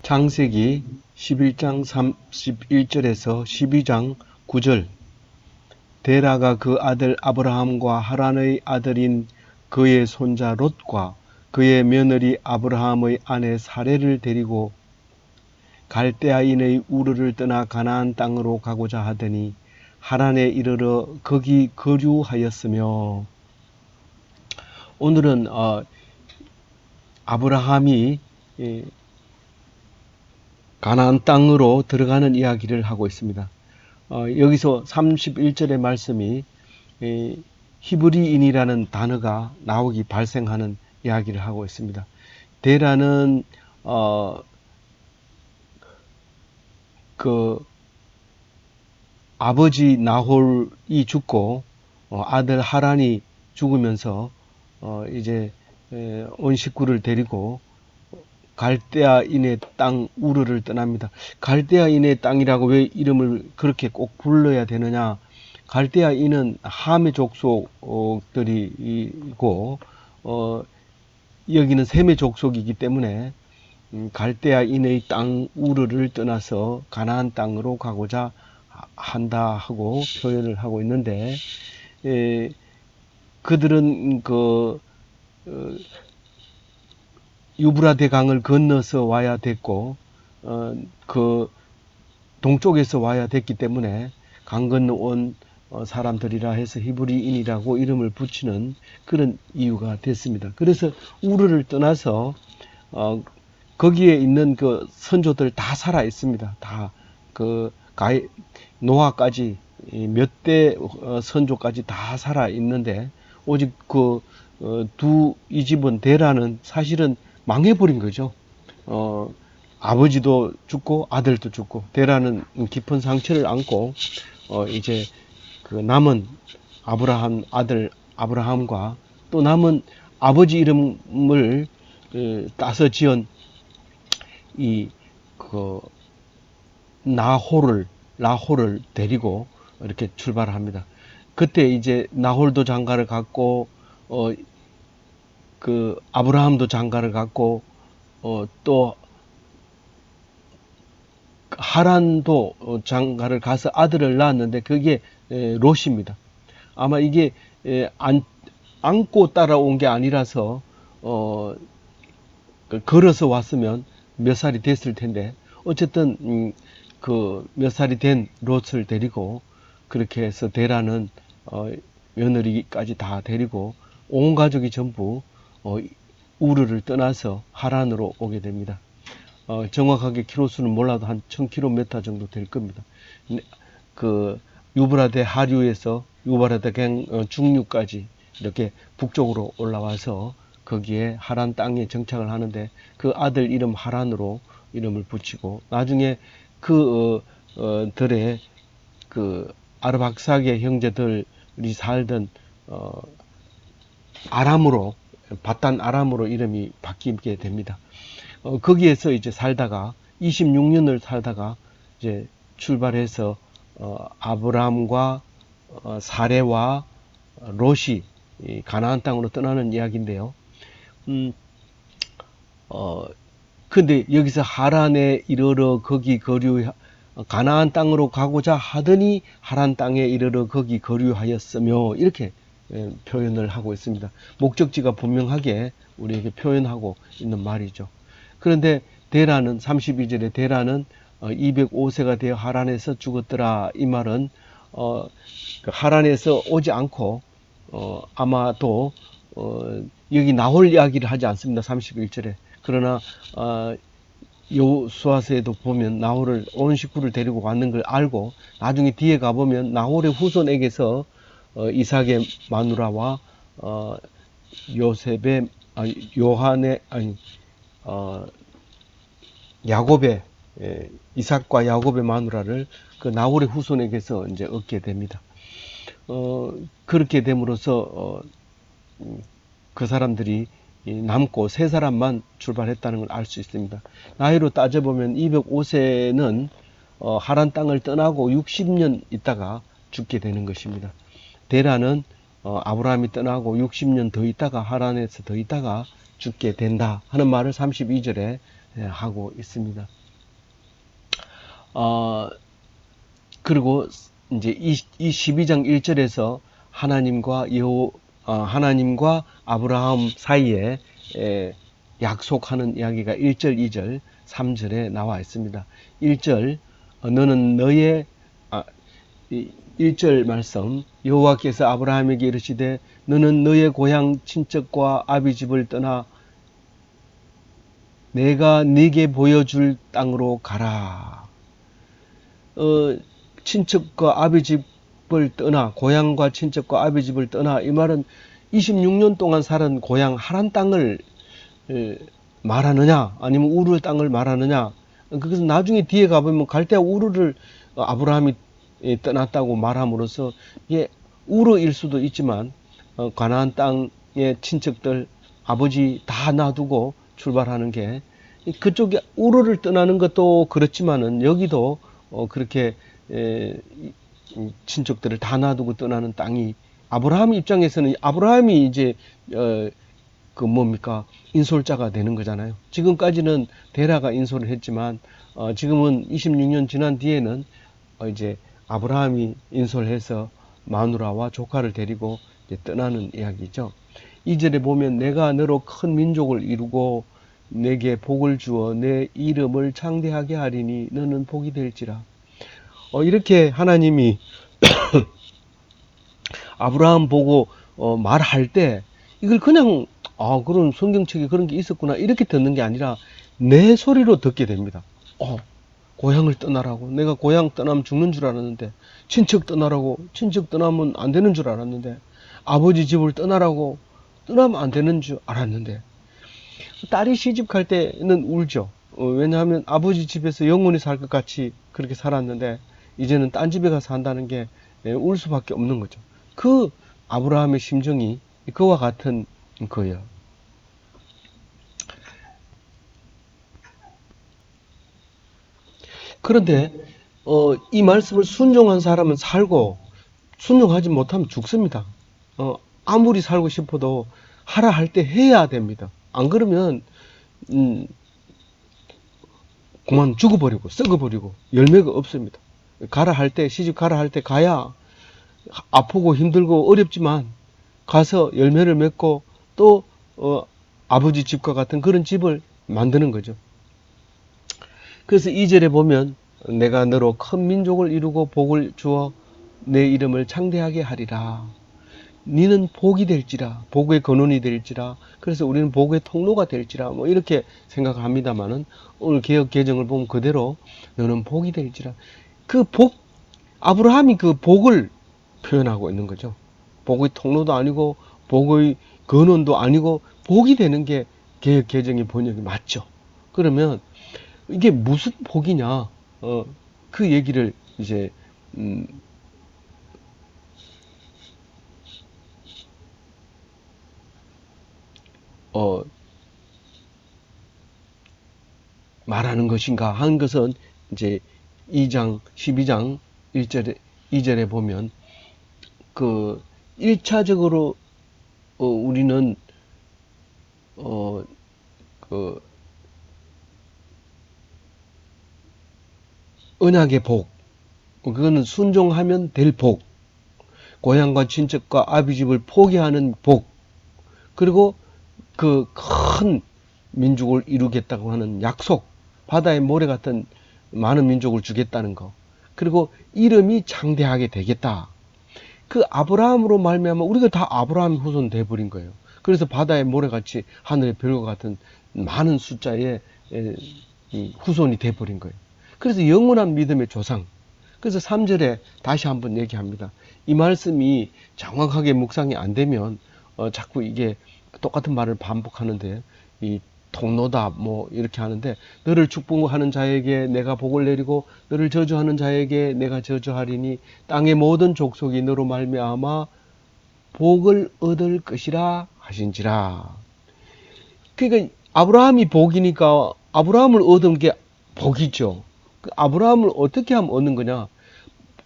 창세기 11장 31절에서 12장 9절. 데라가 그 아들 아브라함과 하란의 아들인 그의 손자 롯과 그의 며느리 아브라함의 아내 사레를 데리고 갈대아인의 우르를 떠나 가나안 땅으로 가고자 하더니 하란에 이르러 거기 거류하였으며. 오늘은 아브라함이 가나안 땅으로 들어가는 이야기를 하고 있습니다. 여기서 31절의 말씀이 히브리인이라는 단어가 나오기 발생하는 이야기를 하고 있습니다. 데라는 그 아버지 나홀이 죽고 아들 하란이 죽으면서 이제 온 식구를 데리고 갈대아인의 땅 우르를 떠납니다. 갈대아인의 땅이라고 왜 이름을 그렇게 꼭 불러야 되느냐? 갈대아인은 함의 족속들이고 여기는 셈의 족속이기 때문에 갈대아인의 땅 우르를 떠나서 가나안 땅으로 가고자 한다 하고 표현을 하고 있는데, 그들은 유브라데 강을 건너서 와야 됐고 그 동쪽에서 와야 됐기 때문에 강 건너온 사람들이라 해서 히브리인이라고 이름을 붙이는 그런 이유가 됐습니다. 그래서 우르를 떠나서 거기에 있는 그 선조들 다 살아 있습니다. 다 노아까지 몇 대 선조까지 다 살아 있는데, 오직 이 집은 데라는 사실은 망해버린 거죠. 아버지도 죽고 아들도 죽고, 데라는 깊은 상처를 안고 이제 그 남은 아들 아브라함과 또 남은 아버지 이름을 따서 지은 나홀을 데리고 이렇게 출발합니다. 그때 이제 나홀도 장가를 갔고 그 아브라함도 장가를 갔고 또 하란도 장가를 가서 아들을 낳았는데 그게 롯입니다. 아마 이게 안고 따라온 게 아니라서 걸어서 왔으면 몇 살이 됐을 텐데, 어쨌든 그 몇 살이 된 롯을 데리고 그렇게 해서 데라는 며느리까지 다 데리고 온 가족이 전부 우르를 떠나서 하란으로 오게 됩니다. 정확하게 키로수는 몰라도 한 1000km 정도 될 겁니다. 그 유브라데 하류에서 유브라데 강 중류까지 이렇게 북쪽으로 올라와서 거기에 하란 땅에 정착을 하는데, 그 아들 이름 하란으로 이름을 붙이고, 나중에 들의 아르박삭의 형제들이 살던 바단 아람으로 이름이 바뀌게 됩니다. 거기에서 이제 살다가 26년을 살다가 이제 출발해서 아브람과 사레와 롯이 가나안 땅으로 떠나는 이야기인데요. 근데 여기서 하란에 이르러 거기 가나안 땅으로 가고자 하더니 하란 땅에 이르러 거기 거류하였으며, 이렇게 표현을 하고 있습니다. 목적지가 분명하게 우리에게 표현하고 있는 말이죠. 그런데 데라는 32절에 데라는 205세가 되어 하란에서 죽었더라. 이 말은 하란에서 오지 않고 아마도 여기 나홀 이야기를 하지 않습니다. 31절에. 그러나 여호수아서에도 보면 나홀을 온 식구를 데리고 왔는 걸 알고, 나중에 뒤에 가보면 나홀의 후손에게서 이삭의 마누라와 야곱의 이삭과 야곱의 마누라를 그 나홀의 후손에게서 이제 얻게 됩니다. 그렇게 됨으로써 그 사람들이 남고 세 사람만 출발했다는 걸 알 수 있습니다. 나이로 따져보면 205세는 하란 땅을 떠나고 60년 있다가 죽게 되는 것입니다. 데라는 아브라함이 떠나고 60년 더 있다가 하란에서 더 있다가 죽게 된다 하는 말을 32절에 하고 있습니다. 그리고 이제 이 12장 1절에서 하나님과 아브라함 사이에 약속하는 이야기가 1절, 2절, 3절에 나와 있습니다. 1절, 너는 너의 1절 말씀, 여호와께서 아브라함에게 이르시되 너는 너의 고향 친척과 아비 집을 떠나 내가 네게 보여줄 땅으로 가라. 친척과 아비 집을 떠나, 고향과 친척과 아비 집을 떠나, 이 말은 26년 동안 살은 고향 하란 땅을 말하느냐, 아니면 우르 땅을 말하느냐. 그것은 나중에 뒤에 가보면 갈대아 우르를 아브라함이 떠났다고 말함으로써 이게 우르일 수도 있지만 가나안 땅의 친척들 아버지 다 놔두고 출발하는 게 그쪽에 우르를 떠나는 것도 그렇지만은 여기도 그렇게 친척들을 다 놔두고 떠나는 땅이 아브라함 입장에서는 아브라함이 이제 뭡니까 인솔자가 되는 거잖아요. 지금까지는 데라가 인솔을 했지만 지금은 26년 지난 뒤에는 이제 아브라함이 인솔해서 마누라와 조카를 데리고 이제 떠나는 이야기죠. 2절에 보면 내가 너로 큰 민족을 이루고 내게 복을 주어 내 이름을 창대하게 하리니 너는 복이 될지라. 이렇게 하나님이 아브라함 보고 말할 때 이걸 그냥 그런 성경책에 그런 게 있었구나 이렇게 듣는 게 아니라 내 소리로 듣게 됩니다. 고향을 떠나라고. 내가 고향 떠나면 죽는 줄 알았는데, 친척 떠나라고. 친척 떠나면 안 되는 줄 알았는데, 아버지 집을 떠나라고. 떠나면 안 되는 줄 알았는데, 딸이 시집갈 때는 울죠. 왜냐하면 아버지 집에서 영원히 살 것 같이 그렇게 살았는데, 이제는 딴 집에 가서 산다는 게 울 수밖에 없는 거죠. 그 아브라함의 심정이 그와 같은 거예요. 그런데 이 말씀을 순종한 사람은 살고 순종하지 못하면 죽습니다. 아무리 살고 싶어도 하라 할 때 해야 됩니다. 안 그러면 그만 죽어버리고 썩어버리고 열매가 없습니다. 가라 할 때, 시집 가라 할 때 가야 아프고 힘들고 어렵지만 가서 열매를 맺고 또 아버지 집과 같은 그런 집을 만드는 거죠. 그래서 2절에 보면 내가 너로 큰 민족을 이루고 복을 주어 내 이름을 창대하게 하리라. 니는 복이 될지라, 복의 근원이 될지라. 그래서 우리는 복의 통로가 될지라. 뭐 이렇게 생각합니다만은 오늘 개역 개정을 보면 그대로 너는 복이 될지라. 그 복, 아브라함이 그 복을 표현하고 있는 거죠. 복의 통로도 아니고 복의 근원도 아니고 복이 되는 게 개역 개정의 번역이 맞죠. 그러면 이게 무슨 복이냐? 그 얘기를 이제 말하는 것인가 한 것은 이제 12장 2절에 보면 그 1차적으로 우리는 그 언약의 복, 그거는 순종하면 될 복, 고향과 친척과 아비집을 포기하는 복, 그리고 그 큰 민족을 이루겠다고 하는 약속, 바다의 모래 같은 많은 민족을 주겠다는 거, 그리고 이름이 창대하게 되겠다. 그 아브라함으로 말미암아 우리가 다 아브라함 후손 돼버린 거예요. 그래서 바다의 모래같이 하늘의 별과 같은 많은 숫자의 후손이 돼버린 거예요. 그래서 영원한 믿음의 조상. 그래서 3절에 다시 한번 얘기합니다. 이 말씀이 정확하게 묵상이 안 되면 자꾸 이게 똑같은 말을 반복하는데 이 통로다 뭐 이렇게 하는데 너를 축복하는 자에게 내가 복을 내리고 너를 저주하는 자에게 내가 저주하리니 땅의 모든 족속이 너로 말미암아 복을 얻을 것이라 하신지라. 그러니까 아브라함이 복이니까 아브라함을 얻은 게 복이죠. 그 아브라함을 어떻게 하면 얻는 거냐?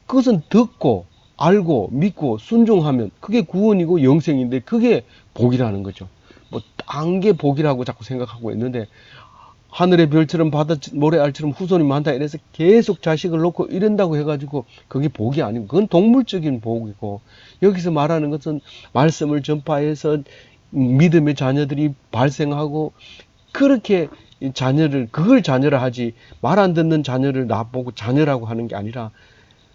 그것은 듣고 알고 믿고 순종하면 그게 구원이고 영생인데 그게 복이라는 거죠. 뭐 딴 게 복이라고 자꾸 생각하고 있는데 하늘의 별처럼 바다 모래알처럼 후손이 많다 이래서 계속 자식을 놓고 이런다고 해가지고 그게 복이 아니고 그건 동물적인 복이고, 여기서 말하는 것은 말씀을 전파해서 믿음의 자녀들이 발생하고 그렇게 그걸 자녀라 하지, 말 안 듣는 자녀를 나보고 자녀라고 하는 게 아니라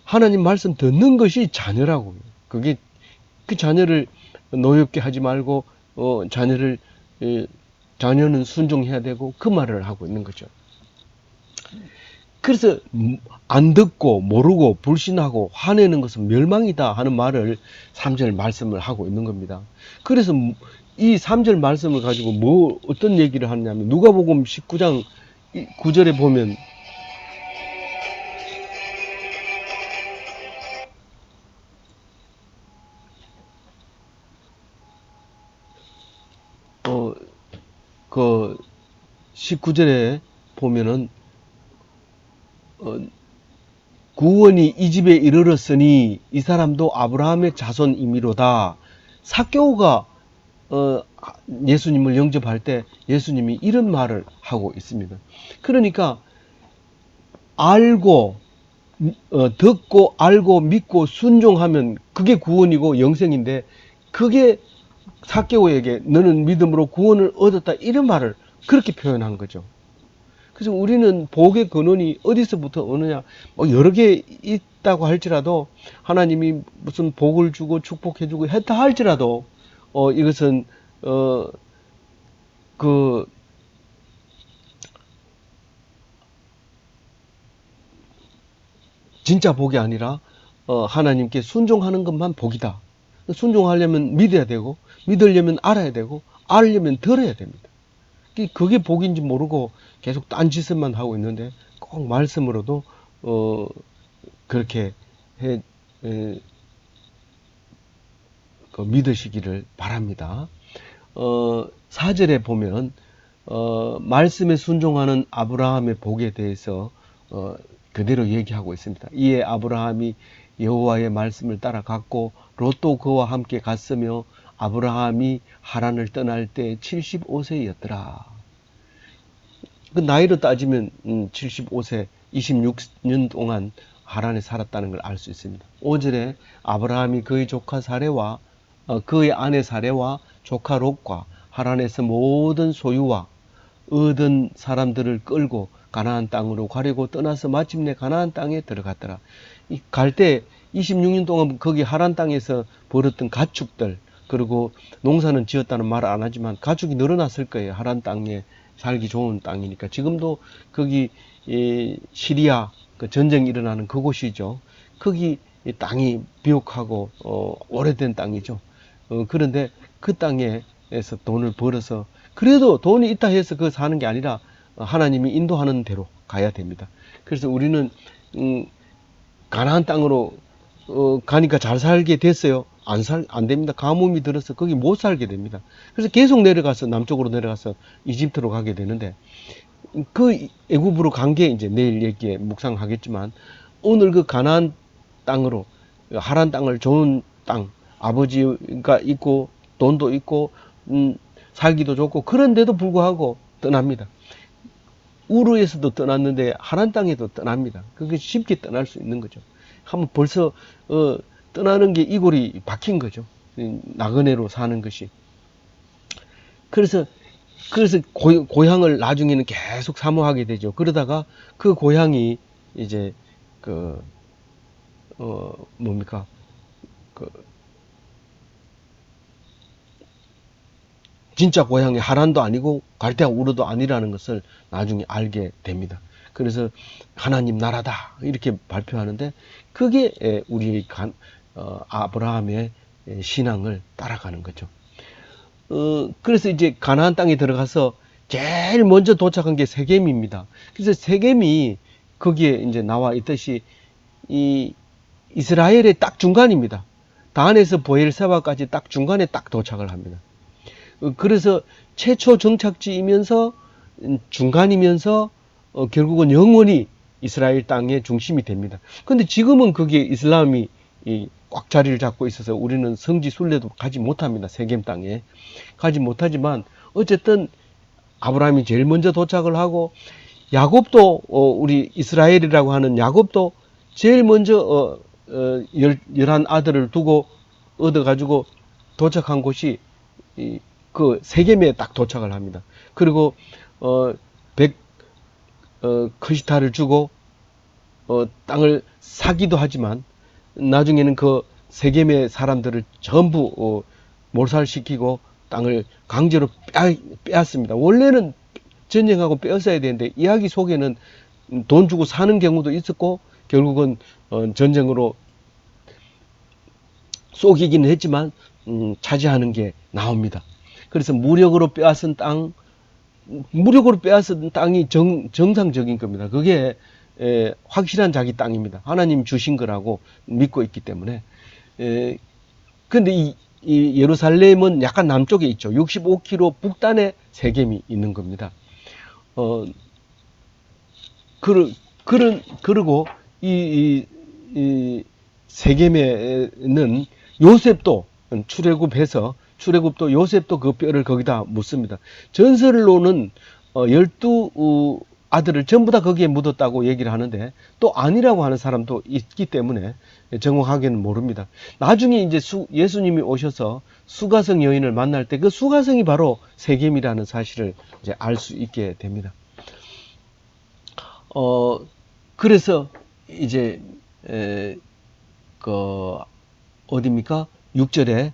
하나님 말씀 듣는 것이 자녀라고. 그게 그 자녀를 노엽게 하지 말고 자녀를 자녀는 순종해야 되고 그 말을 하고 있는 거죠. 그래서 안 듣고 모르고 불신하고 화내는 것은 멸망이다 하는 말을 3절 말씀을 하고 있는 겁니다. 그래서 이 3절 말씀을 가지고 어떤 얘기를 하느냐면, 누가복음 19장 9절에 보면 그 19절에 보면은 구원이 이 집에 이르렀으니 이 사람도 아브라함의 자손이미로다. 삭개오가 예수님을 영접할 때 예수님이 이런 말을 하고 있습니다. 그러니까 듣고 알고 믿고 순종하면 그게 구원이고 영생인데, 그게 삭개오에게 너는 믿음으로 구원을 얻었다 이런 말을 그렇게 표현한 거죠. 그래서 우리는 복의 근원이 어디서부터 오느냐, 여러 개 있다고 할지라도, 하나님이 무슨 복을 주고 축복해주고 했다 할지라도 이것은 그 진짜 복이 아니라 하나님께 순종하는 것만 복이다. 순종하려면 믿어야 되고, 믿으려면 알아야 되고, 알려면 들어야 됩니다. 그게 복인지 모르고 계속 딴짓만 하고 있는데, 꼭 말씀으로도 그렇게 믿으시기를 바랍니다. 4절에 보면 말씀에 순종하는 아브라함의 복에 대해서 그대로 얘기하고 있습니다. 이에 아브라함이 여호와의 말씀을 따라갔고 롯도 그와 함께 갔으며 아브라함이 하란을 떠날 때 75세였더라. 그 나이로 따지면 75세, 26년 동안 하란에 살았다는 걸 알 수 있습니다. 5절에 아브라함이 그의 조카 사레와 그의 아내 사레와 조카 롯과 하란에서 모든 소유와 얻은 사람들을 끌고 가나안 땅으로 가려고 떠나서 마침내 가나안 땅에 들어갔더라. 갈 때 26년 동안 거기 하란 땅에서 벌었던 가축들, 그리고 농사는 지었다는 말 안 하지만 가축이 늘어났을 거예요. 하란 땅에 살기 좋은 땅이니까. 지금도 거기 시리아 그 전쟁이 일어나는 그곳이죠. 거기 땅이 비옥하고 오래된 땅이죠. 그런데 그 땅에서 돈을 벌어서, 그래도 돈이 있다 해서 그 사는 게 아니라 하나님이 인도하는 대로 가야 됩니다. 그래서 우리는 가나안 땅으로 가니까 잘 살게 됐어요. 안 됩니다. 가뭄이 들어서 거기 못 살게 됩니다. 그래서 계속 내려가서 남쪽으로 내려가서 이집트로 가게 되는데, 그 애굽으로 간 게 이제 내일 얘기에 묵상하겠지만, 오늘 그 가나안 땅으로, 하란 땅을 좋은 땅, 아버지가 있고 돈도 있고 살기도 좋고 그런데도 불구하고 떠납니다. 우르에서도 떠났는데 하란 땅에도 떠납니다. 그게 쉽게 떠날 수 있는 거죠. 한번 벌써 떠나는 게 이골이 박힌 거죠. 나그네로 사는 것이. 그래서 고향을 나중에는 계속 사모하게 되죠. 그러다가 그 고향이 이제 뭡니까? 진짜 고향이 하란도 아니고 갈대아 우르도 아니라는 것을 나중에 알게 됩니다. 그래서 하나님 나라다 이렇게 발표하는데, 그게 우리의 아브라함의 신앙을 따라가는 거죠. 그래서 이제 가나안 땅에 들어가서 제일 먼저 도착한 게 세겜입니다. 그래서 세겜이 거기에 이제 나와 있듯이 이 이스라엘의 딱 중간입니다. 단에서 보엘세바까지 딱 중간에 딱 도착을 합니다. 그래서 최초 정착지이면서 중간이면서 결국은 영원히 이스라엘 땅의 중심이 됩니다. 그런데 지금은 그게 이슬람이 꽉 자리를 잡고 있어서 우리는 성지 순례도 가지 못합니다. 세겜 땅에 가지 못하지만 어쨌든 아브라함이 제일 먼저 도착을 하고, 야곱도 우리 이스라엘이라고 하는 야곱도 제일 먼저 11 아들을 두고 얻어가지고 도착한 곳이 그 세겜에 딱 도착을 합니다. 그리고 100 크시타를 주고 땅을 사기도 하지만, 나중에는 그 세겜의 사람들을 전부 몰살시키고 땅을 강제로 빼앗습니다. 원래는 전쟁하고 빼앗아야 되는데, 이야기 속에는 돈 주고 사는 경우도 있었고, 결국은 전쟁으로 쏘기기는 했지만 차지하는 게 나옵니다. 그래서 무력으로 빼앗은 땅이 정상적인 겁니다. 그게 확실한 자기 땅입니다. 하나님 주신 거라고 믿고 있기 때문에. 근데 이 예루살렘은 약간 남쪽에 있죠. 65km 북단에 세겜이 있는 겁니다. 그리고 이 세겜에는 요셉도 출애굽도 요셉도 그 뼈를 거기다 묻습니다. 전설로는 12 아들을 전부 다 거기에 묻었다고 얘기를 하는데, 또 아니라고 하는 사람도 있기 때문에 정확하게는 모릅니다. 나중에 이제 예수님이 오셔서 수가성 여인을 만날 때 그 수가성이 바로 세겜이라는 사실을 이제 알 수 있게 됩니다. 그래서 이제 어디입니까? 6절에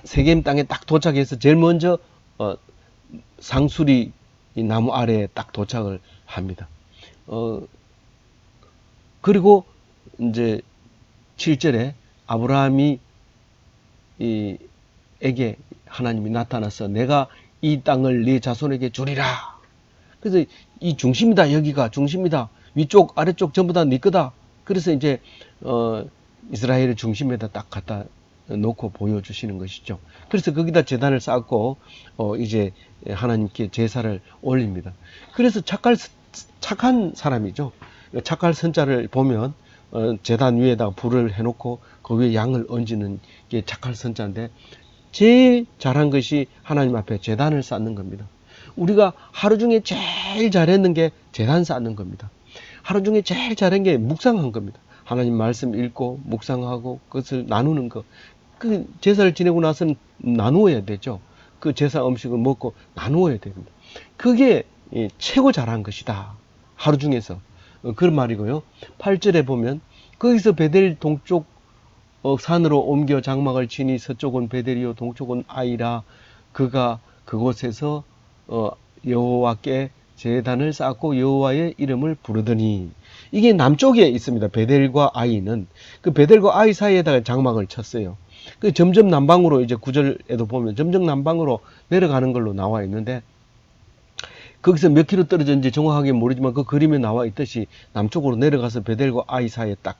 세겜 땅에 딱 도착해서 제일 먼저 상수리 나무 아래에 딱 도착을 합니다. 그리고 이제 7절에 아브라함이 에게 하나님이 나타나서 내가 이 땅을 네 자손에게 주리라. 그래서 이 중심이다, 여기가 중심이다, 위쪽 아래쪽 전부 다 네 거다. 그래서 이제 이스라엘의 중심에다 딱 갖다 놓고 보여주시는 것이죠. 그래서 거기다 제단을 쌓고 이제 하나님께 제사를 올립니다. 그래서 착한 사람이죠. 착할 선자를 보면 제단 위에다가 불을 해놓고 그 위에 양을 얹는 게 착할 선자인데, 제일 잘한 것이 하나님 앞에 제단을 쌓는 겁니다. 우리가 하루 중에 제일 잘했는 게 제단 쌓는 겁니다. 하루 중에 제일 잘한 게 묵상한 겁니다. 하나님 말씀 읽고 묵상하고 그것을 나누는 것. 그 제사를 지내고 나서는 나누어야 되죠. 그 제사 음식을 먹고 나누어야 됩니다. 그게 최고 잘한 것이다, 하루 중에서. 그런 말이고요. 8절에 보면 거기서 베델 동쪽 산으로 옮겨 장막을 치니 서쪽은 베델이요 동쪽은 아이라. 그가 그곳에서 여호와께 제단을 쌓고 여호와의 이름을 부르더니. 이게 남쪽에 있습니다. 베델과 아이는. 그 베델과 아이 사이에다가 장막을 쳤어요. 그 점점 남방으로, 이제 9절에도 보면 점점 남방으로 내려가는 걸로 나와 있는데, 거기서 몇 킬로 떨어졌는지 정확하게 모르지만 그 그림에 나와 있듯이 남쪽으로 내려가서 베델과 아이 사이에 딱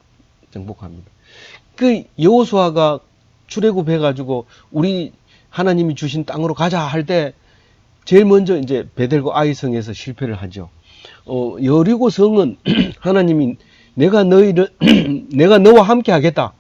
정복합니다. 그 여호수아가 출애굽해가지고 우리 하나님이 주신 땅으로 가자 할 때 제일 먼저 이제 베델과 아이 성에서 실패를 하죠. 여리고 성은 하나님이 내가 너와 함께 하겠다,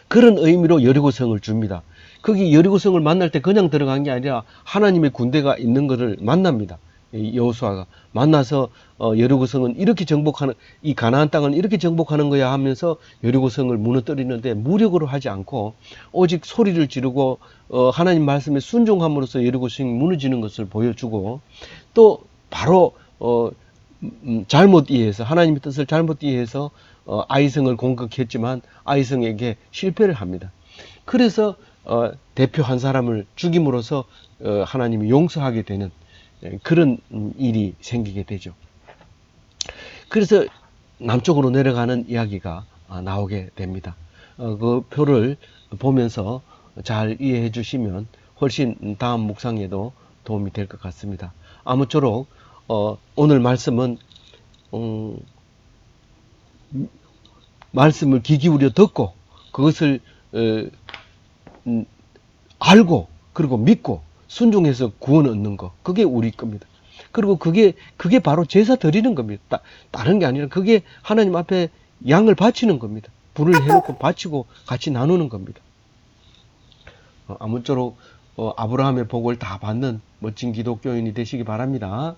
그런 의미로 여리고성을 줍니다. 거기 여리고성을 만날 때 그냥 들어간 게 아니라 하나님의 군대가 있는 것을 만납니다. 여호수아가 만나서 여리고성은 이렇게 정복하는, 이 가나안 땅은 이렇게 정복하는 거야 하면서 여리고성을 무너뜨리는데, 무력으로 하지 않고 오직 소리를 지르고 하나님 말씀에 순종함으로써 여리고성이 무너지는 것을 보여주고, 또 바로 잘못 이해해서, 하나님의 뜻을 잘못 이해해서 아이성을 공격했지만 아이성에게 실패를 합니다. 그래서 대표 한 사람을 죽임으로써 하나님이 용서하게 되는 그런 일이 생기게 되죠. 그래서 남쪽으로 내려가는 이야기가 나오게 됩니다. 그 표를 보면서 잘 이해해 주시면 훨씬 다음 묵상에도 도움이 될 것 같습니다. 아무쪼록 오늘 말씀은 말씀을 귀 기울여 듣고 그것을 알고 그리고 믿고 순종해서 구원 얻는 거, 그게 우리 겁니다. 그리고 그게 바로 제사 드리는 겁니다. 다른 게 아니라 그게 하나님 앞에 양을 바치는 겁니다. 불을 해놓고 바치고 같이 나누는 겁니다. 아무쪼록 아브라함의 복을 다 받는 멋진 기독교인이 되시기 바랍니다.